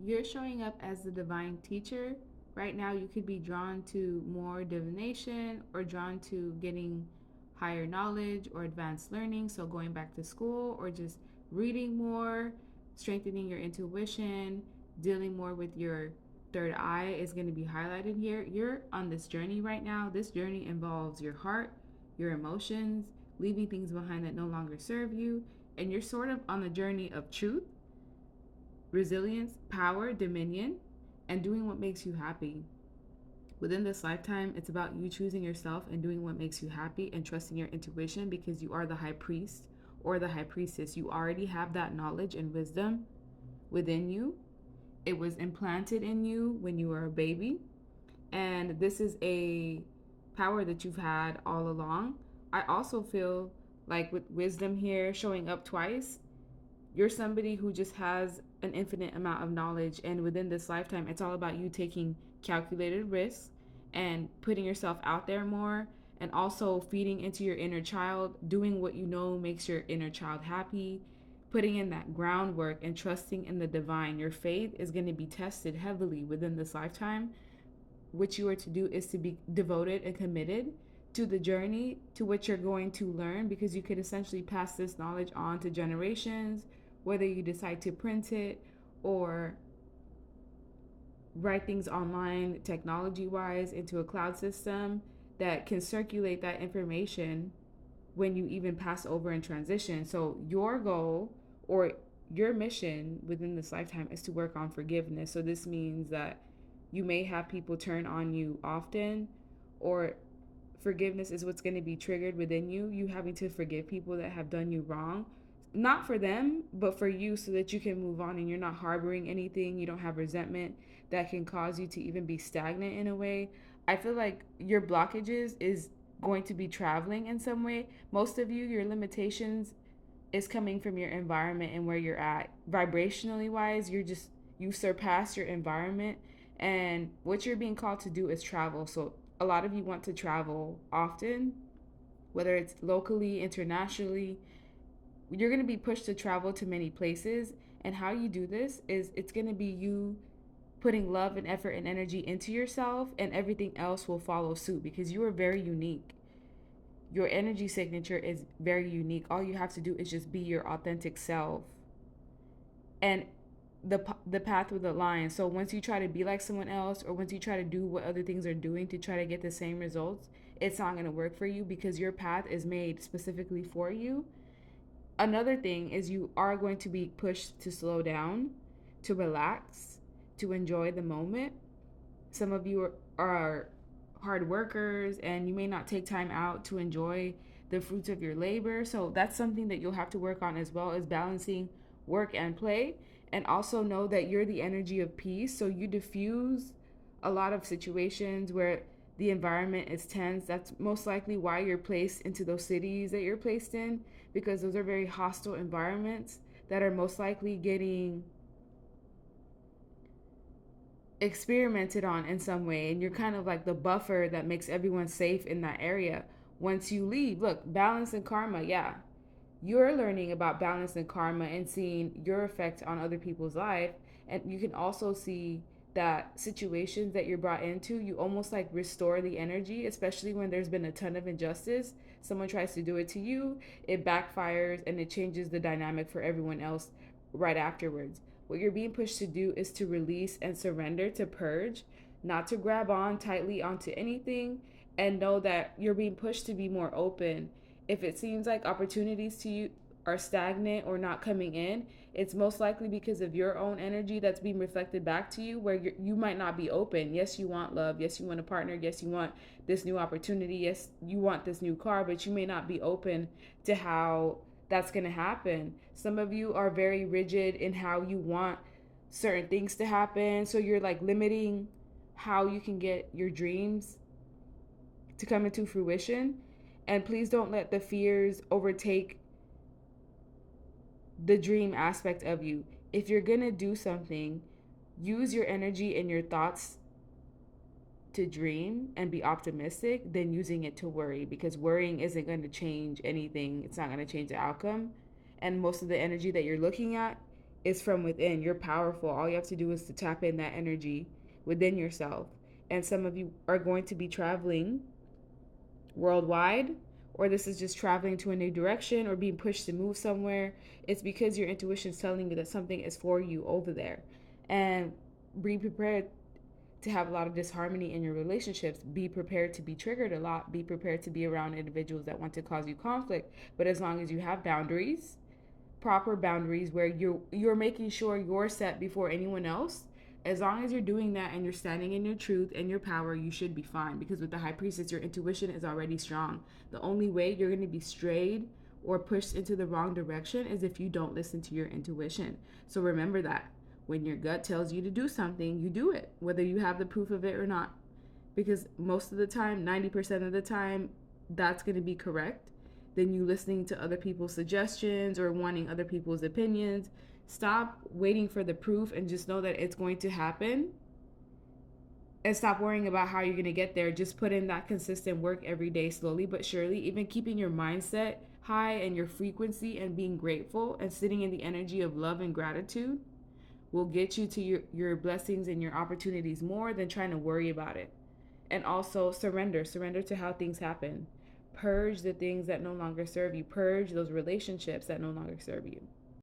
you're showing up as the divine teacher. Right now, you could be drawn to more divination or drawn to getting higher knowledge or advanced learning. So, going back to school or just reading more, strengthening your intuition, dealing more with your third eye is going to be highlighted here. You're on this journey right now. This journey involves your heart, your emotions, leaving things behind that no longer serve you. And you're sort of on the journey of truth, resilience, power, dominion, and doing what makes you happy. Within this lifetime, it's about you choosing yourself and doing what makes you happy and trusting your intuition because you are the high priest or the high priestess. You already have that knowledge and wisdom within you. It was implanted in you when you were a baby. And this is a power that you've had all along. I also feel like with wisdom here showing up twice, you're somebody who just has an infinite amount of knowledge, and within this lifetime it's all about you taking calculated risks and putting yourself out there more, and also feeding into your inner child, doing what you know makes your inner child happy, putting in that groundwork and trusting in the divine. Your faith is going to be tested heavily within this lifetime. What you are to do is to be devoted and committed to the journey to what you're going to learn, because you could essentially pass this knowledge on to generations, whether you decide to print it or write things online technology wise into a cloud system that can circulate that information when you even pass over and transition. So your goal or your mission within this lifetime is to work on forgiveness. So this means that you may have people turn on you often, or forgiveness is what's going to be triggered within you. You having to forgive people that have done you wrong, not for them, but for you, so that you can move on and you're not harboring anything. You don't have resentment that can cause you to even be stagnant in a way. I feel like your blockages is going to be traveling in some way. Most of you, your limitations is coming from your environment and where you're at. Vibrationally wise, you surpass your environment, and what you're being called to do is travel. So a lot of you want to travel often, whether it's locally, internationally. You're going to be pushed to travel to many places, and how you do this is it's going to be you putting love and effort and energy into yourself, and everything else will follow suit because you are very unique. Your energy signature is very unique. All you have to do is just be your authentic self, and the path with the line. So once you try to be like someone else, or once you try to do what other things are doing to try to get the same results, it's not going to work for you because your path is made specifically for you. Another thing is you are going to be pushed to slow down, to relax, to enjoy the moment. Some of you are hard workers and you may not take time out to enjoy the fruits of your labor. So that's something that you'll have to work on, as well as balancing work and play. And also know that you're the energy of peace. So you diffuse a lot of situations where the environment is tense. That's most likely why you're placed into those cities that you're placed in, because those are very hostile environments that are most likely getting experimented on in some way, and you're kind of like the buffer that makes everyone safe in that area. Once you leave, look, balance and karma, yeah, you're learning about balance and karma and seeing your effect on other people's life. And you can also see that situations that you're brought into, you almost like restore the energy, especially when there's been a ton of injustice. Someone tries to do it to you, it backfires and it changes the dynamic for everyone else right afterwards. What you're being pushed to do is to release and surrender, to purge, not to grab on tightly onto anything, and know that you're being pushed to be more open. If it seems like opportunities to you are stagnant or not coming in, it's most likely because of your own energy that's being reflected back to you, where you might not be open. Yes, you want love. Yes, you want a partner. Yes, you want this new opportunity. Yes, you want this new car, but you may not be open to how that's going to happen. Some of you are very rigid in how you want certain things to happen. So you're like limiting how you can get your dreams to come into fruition. And please don't let the fears overtake the dream aspect of you. If you're going to do something, use your energy and your thoughts to dream and be optimistic than using it to worry, because worrying isn't going to change anything. It's not going to change the outcome. And most of the energy that you're looking at is from within. You're powerful. All you have to do is to tap in that energy within yourself. And some of you are going to be traveling worldwide, or this is just traveling to a new direction or being pushed to move somewhere. It's because your intuition is telling you that something is for you over there. And be prepared to have a lot of disharmony in your relationships. Be prepared to be triggered a lot. Be prepared to be around individuals that want to cause you conflict. But as long as you have boundaries, proper boundaries where you're making sure you're set before anyone else, as long as you're doing that and you're standing in your truth and your power, you should be fine. Because with the high priestess, your intuition is already strong. The only way you're going to be strayed or pushed into the wrong direction is if you don't listen to your intuition. So remember that when your gut tells you to do something, you do it, whether you have the proof of it or not. Because most of the time, 90% of the time, that's going to be correct. Then you listening to other people's suggestions or wanting other people's opinions. Stop waiting for the proof and just know that it's going to happen. And stop worrying about how you're going to get there. Just put in that consistent work every day, slowly but surely. Even keeping your mindset high and your frequency and being grateful and sitting in the energy of love and gratitude will get you to your blessings and your opportunities more than trying to worry about it. And also surrender to how things happen. Purge the things that no longer serve you. Purge those relationships that no longer serve you.